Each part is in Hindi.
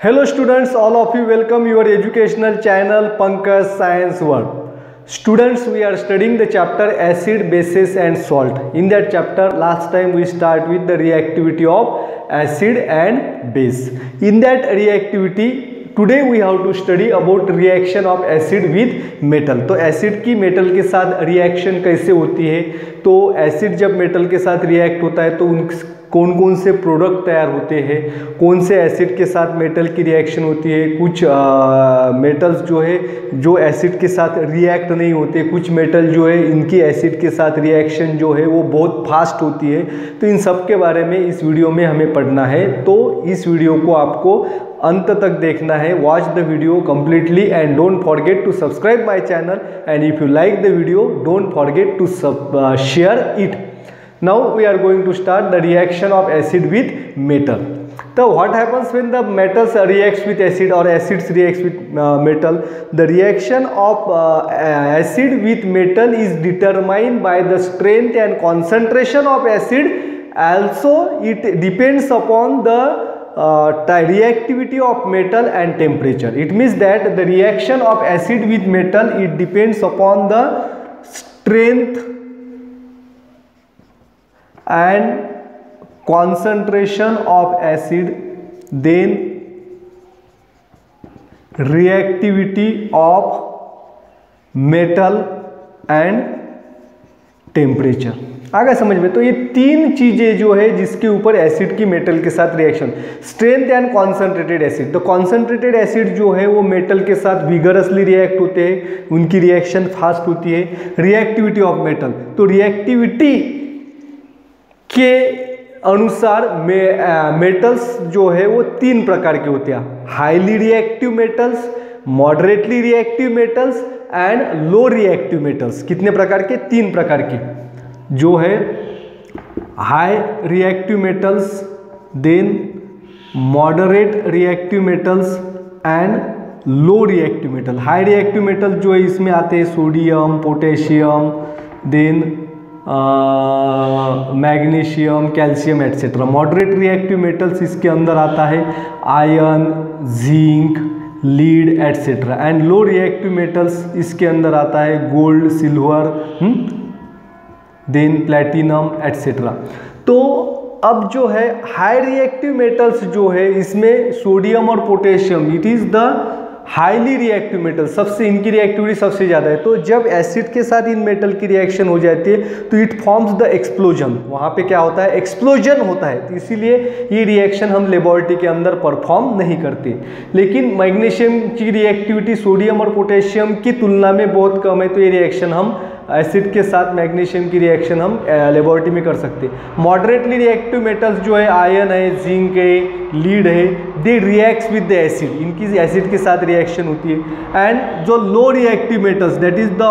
Hello students, all of you welcome your educational channel Pankaj Science World. Students, we are studying the chapter acid, bases and salt. In that chapter, last time we start with the reactivity of acid and base. In that reactivity, today we have to study about reaction of acid with metal. तो acid की metal के साथ reaction कैसे होती है, तो acid जब metal के साथ react होता है तो उन कौन कौन से प्रोडक्ट तैयार होते हैं, कौन से एसिड के साथ मेटल की रिएक्शन होती है, कुछ मेटल्स जो है जो एसिड के साथ रिएक्ट नहीं होते, कुछ मेटल जो है इनकी एसिड के साथ रिएक्शन जो है वो बहुत फास्ट होती है। तो इन सब के बारे में इस वीडियो में हमें पढ़ना है। तो इस वीडियो को आपको अंत तक देखना है। Watch the video completely and don't forget to subscribe my channel and if you like the video don't forget to share it. Now we are going to start the reaction of acid with metal. So what happens when the metals reacts with acid or acids reacts with metal? The reaction of acid with metal is determined by the strength and concentration of acid. Also it depends upon the reactivity of metal and temperature. It means that the reaction of acid with metal, it depends upon the strength and concentration of acid, then reactivity of metal and temperature। आ गया समझ में? तो ये तीन चीजें जो है जिसके ऊपर एसिड की मेटल के साथ reaction, strength and concentrated acid. तो कॉन्सेंट्रेटेड एसिड जो है वो मेटल के साथ विगरसली रिएक्ट होते हैं, उनकी रिएक्शन फास्ट होती है। रिएक्टिविटी ऑफ मेटल, तो रिएक्टिविटी के अनुसार मेटल्स जो है वो तीन प्रकार के होते हैं, highly reactive metals, moderately reactive metals and low reactive metals. कितने प्रकार के? तीन प्रकार के, जो है high reactive metals, then moderate reactive metals and low reactive metal. High reactive metal जो है इसमें आते हैं sodium, potassium, then magnesium, calcium etcetera. Moderate reactive metals इसके अंदर आता है iron, zinc, lead etcetera. And low reactive metals इसके अंदर आता है gold, silver, then platinum etcetera. तो अब जो है हाई रिएक्टिव मेटल्स जो है इसमें सोडियम और potassium, it is the highly reactive metal, सबसे इनकी रिएक्टिविटी सबसे ज़्यादा है। तो जब एसिड के साथ इन मेटल की रिएक्शन हो जाती है तो इट फॉर्म्स द एक्सप्लोजन। वहाँ पे क्या होता है? एक्सप्लोजन होता है। तो इसीलिए ये रिएक्शन हम लेबोरेटरी के अंदर परफॉर्म नहीं करते। लेकिन मैग्नीशियम की रिएक्टिविटी सोडियम और पोटेशियम की तुलना में बहुत कम है, तो ये रिएक्शन हम एसिड के साथ मैग्नीशियम की रिएक्शन हम लेबोरेटरी में कर सकते हैं। मॉडरेटली रिएक्टिव मेटल्स जो है आयरन है, जिंक है, लीड है, they reacts with the acid, इनकी एसिड के साथ रिएक्शन होती है। एंड जो low reactive metals that is the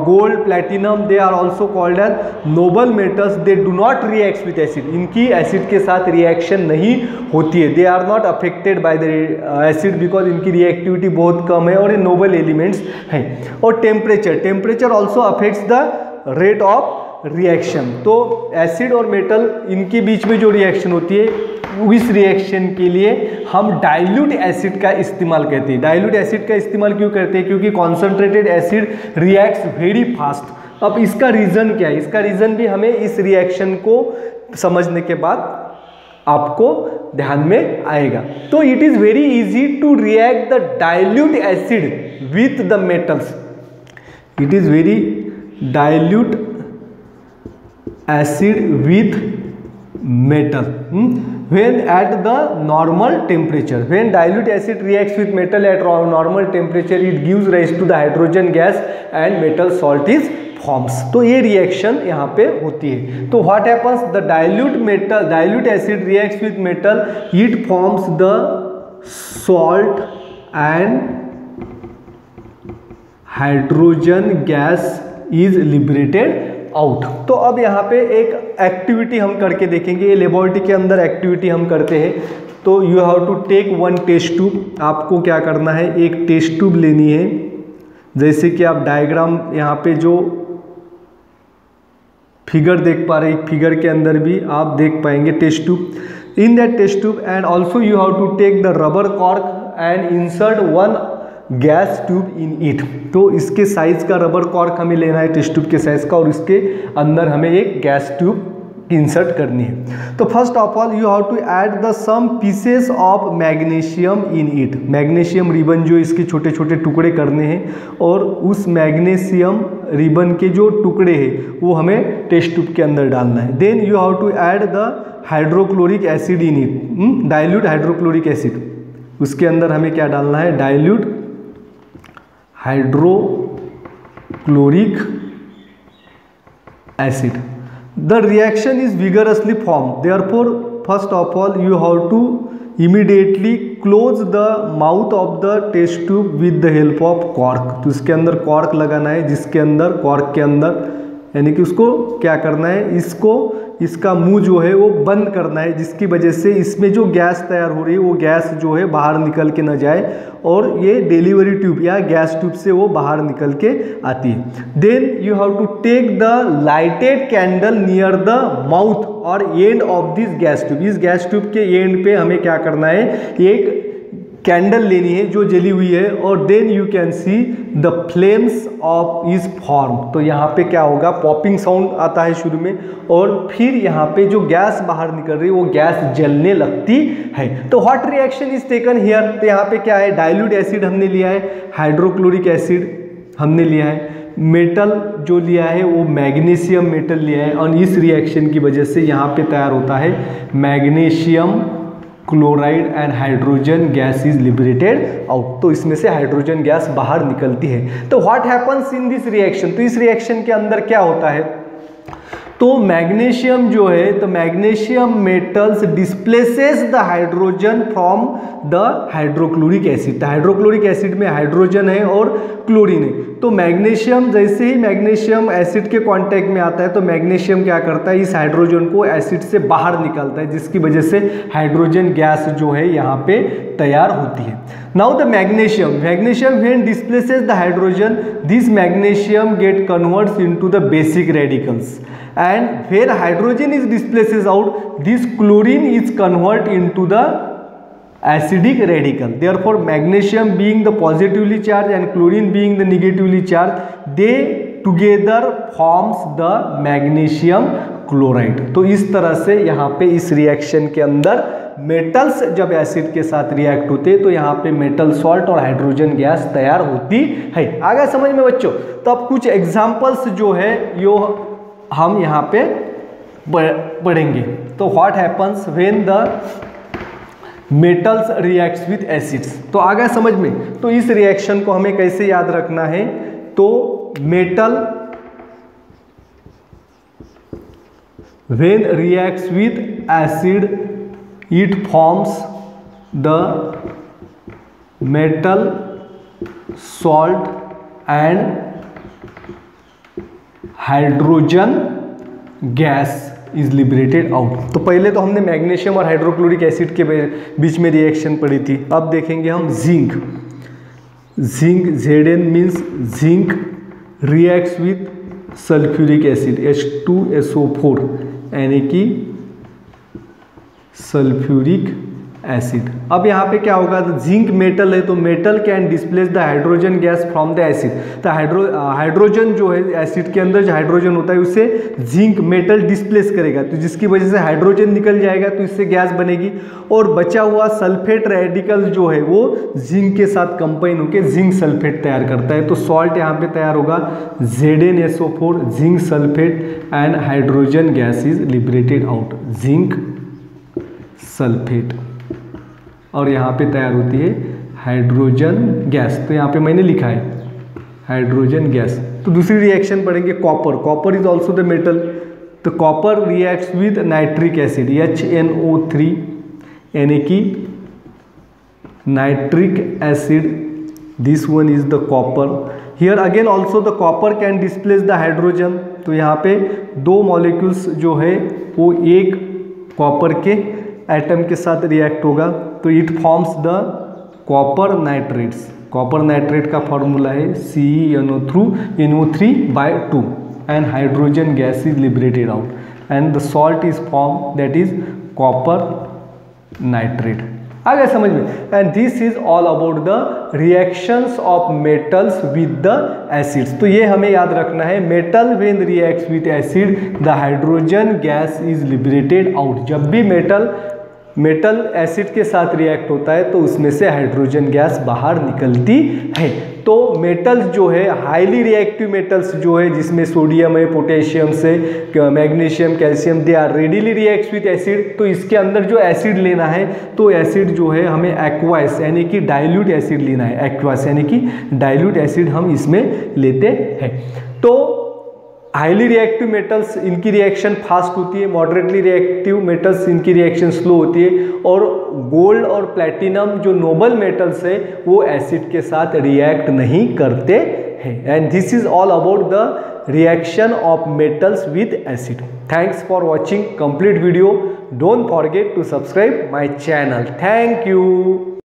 gold, platinum, they are also called as noble metals, they do not react with acid, इनकी एसिड के साथ रिएक्शन नहीं होती है। They are not affected by the acid because इनकी रिएक्टिविटी बहुत कम है और ये नोबल एलिमेंट्स हैं। और temperature also affects the rate of reaction. तो एसिड और मेटल इनके बीच में जो रिएक्शन होती है, इस रिएक्शन के लिए हम डाइल्यूट एसिड का इस्तेमाल करते हैं। डाइल्यूट एसिड का इस्तेमाल क्यों करते हैं? क्योंकि concentrated acid reacts very fast. अब इसका रीजन क्या है? इसका रीजन भी हमें इस रिएक्शन को समझने के बाद आपको ध्यान में आएगा। तो it is very easy to react the dilute acid with the metals. It is very dilute acid with metal when at the normal temperature. When dilute acid reacts with metal at normal temperature, it gives rise to the hydrogen gas and metal salt is forms. तो ये रिएक्शन यहाँ पे होती है। तो what happens? The dilute acid reacts with metal, it forms the salt and hydrogen gas is liberated out. तो अब यहाँ पे एक एक्टिविटी हम करके देखेंगे। ये लेबोरेटरी के अंदर एक्टिविटी हम करते हैं। तो you have to take one test tube. आपको क्या करना है? एक टेस्ट ट्यूब लेनी है। जैसे कि आप डायग्राम यहाँ पे जो फिगर देख पा रहे हैं, फिगर के अंदर भी आप देख पाएंगे test tube. in that test tube, and also you have to take the rubber cork and insert one gas tube in it. तो इसके साइज का रबर कॉर्क हमें लेना है, टेस्ट ट्यूब के साइज का, और इसके अंदर हमें एक गैस ट्यूब इंसर्ट करनी है। तो first of all you have to add the some pieces of magnesium in it. Magnesium ribbon जो इसके छोटे छोटे टुकड़े करने हैं, और उस मैग्नीशियम रिबन के जो टुकड़े हैं वो हमें टेस्ट ट्यूब के अंदर डालना है। Then you have to add the hydrochloric acid in it, dilute hydrochloric acid. उसके अंदर हमें क्या डालना है, dilute hydrochloric acid. The reaction is vigorously formed. Therefore, first of all, you have to immediately close the mouth of the test tube with the help of cork. तो इसके अंदर कॉर्क लगाना है, जिसके अंदर कॉर्क के अंदर यानी कि उसको क्या करना है, इसका मुंह जो है वो बंद करना है, जिसकी वजह से इसमें जो गैस तैयार हो रही है वो गैस जो है बाहर निकल के न जाए, और ये डिलीवरी ट्यूब या गैस ट्यूब से वो बाहर निकल के आती है। Then you have to take the lighted candle near the mouth और end of this gas tube. इस गैस ट्यूब के एंड पे हमें क्या करना है, एक कैंडल लेनी है जो जली हुई है, और then you can see the flames of is form. तो यहाँ पे क्या होगा, पॉपिंग साउंड आता है शुरू में, और फिर यहाँ पे जो गैस बाहर निकल रही है वो गैस जलने लगती है। तो what reaction is taken here, तो यहाँ पे क्या है, डाइल्यूट एसिड हमने लिया है, हाइड्रोक्लोरिक एसिड हमने लिया है, मेटल जो लिया है वो मैग्नीशियम मेटल लिया है, और इस रिएक्शन की वजह से यहाँ पे तैयार होता है magnesium chloride and hydrogen gas is liberated out. तो इसमें से हाइड्रोजन गैस बाहर निकलती है। तो what happens in this reaction, तो इस रिएक्शन के अंदर क्या होता है, तो मैग्नीशियम जो है, तो magnesium metals displaces the hydrogen from the hydrochloric acid. Hydrochloric acid में हाइड्रोजन है और क्लोरीन है, तो मैग्नीशियम जैसे ही मैग्नीशियम एसिड के कांटेक्ट में आता है तो मैग्नीशियम क्या करता है, इस हाइड्रोजन को एसिड से बाहर निकालता है, जिसकी वजह से हाइड्रोजन गैस जो है यहाँ पे तैयार होती है। Now the magnesium when displaces the hydrogen, this magnesium get converts into the basic radicals, and where hydrogen is displaces out, this chlorine is convert into the acidic radical. Therefore magnesium being the positively charged and chlorine being the negatively charged, they together forms the magnesium chloride. तो इस तरह से यहाँ पे इस रिएक्शन के अंदर मेटल्स जब एसिड के साथ रिएक्ट होते हैं तो यहाँ पे मेटल सॉल्ट और हाइड्रोजन गैस तैयार होती है। आगे समझ में बच्चों, तो अब कुछ एग्जांपल्स जो है यो हम यहाँ पे पढ़ेंगे। तो what happens when the metals reacts with acids, तो आगे समझ में, तो इस रिएक्शन को हमें कैसे याद रखना है, तो metal when reacts with acid it forms the metal salt and hydrogen gas is liberated out. तो पहले तो हमने मैग्नीशियम और हाइड्रोक्लोरिक एसिड के बीच में रिएक्शन पढ़ी थी। अब देखेंगे हम zinc. Zn means zinc reacts with sulphuric acid H2SO4 यानी कि सल्फ्यूरिक एसिड। अब यहाँ पे क्या होगा, तो जिंक मेटल है तो metal can displace the hydrogen gas from the acid. तो हाइड्रोजन जो है एसिड के अंदर जो हाइड्रोजन होता है उसे जिंक मेटल डिस्प्लेस करेगा, तो जिसकी वजह से हाइड्रोजन निकल जाएगा तो इससे गैस बनेगी, और बचा हुआ सल्फेट रेडिकल जो है वो जिंक के साथ कंबाइन होकर जिंक सल्फेट तैयार करता है। तो सॉल्ट यहाँ पे तैयार होगा ZnSO4 zinc sulphate and hydrogen gas is liberated out, zinc sulphate, और यहाँ पे तैयार होती है हाइड्रोजन गैस। तो यहाँ पे मैंने लिखा है हाइड्रोजन गैस। तो दूसरी रिएक्शन पढ़ेंगे copper. Copper is also the metal. तो copper reacts with nitric acid HNO3 यानी कि nitric acid, this one is the copper. Here again also the copper can displace the hydrogen. तो यहाँ पे दो मॉलिक्यूल्स जो है वो एक कॉपर के एटम के साथ रिएक्ट होगा, तो it forms the copper nitrates. Copper nitrate का फॉर्मूला है CeNO3/2 and hydrogen gas is liberated out and the salt is form that is copper nitrate. आ गया समझ में। And this is all about the reactions of metals with the acids. तो ये हमें याद रखना है, metal when reacts with acid the hydrogen gas is liberated out. जब भी मेटल एसिड के साथ रिएक्ट होता है तो उसमें से हाइड्रोजन गैस बाहर निकलती है। तो मेटल्स जो है, हाईली रिएक्टिव मेटल्स जो है, जिसमें सोडियम है, पोटेशियम से, magnesium, calcium, they are readily reacts with acid. तो इसके अंदर जो एसिड लेना है तो एसिड जो है हमें एक्वास यानी कि डाइल्यूट एसिड लेना है। एक्वास यानी कि डाइल्यूट एसिड हम इसमें लेते हैं। तो हाईली रिएक्टिव मेटल्स इनकी रिएक्शन फास्ट होती है, मॉडरेटली रिएक्टिव मेटल्स इनकी रिएक्शन स्लो होती है, और गोल्ड और प्लैटिनम जो नोबल मेटल्स है वो एसिड के साथ रिएक्ट नहीं करते हैं। And this is all about the reaction of metals with acid. Thanks for watching complete video. Don't forget to subscribe my channel. Thank you.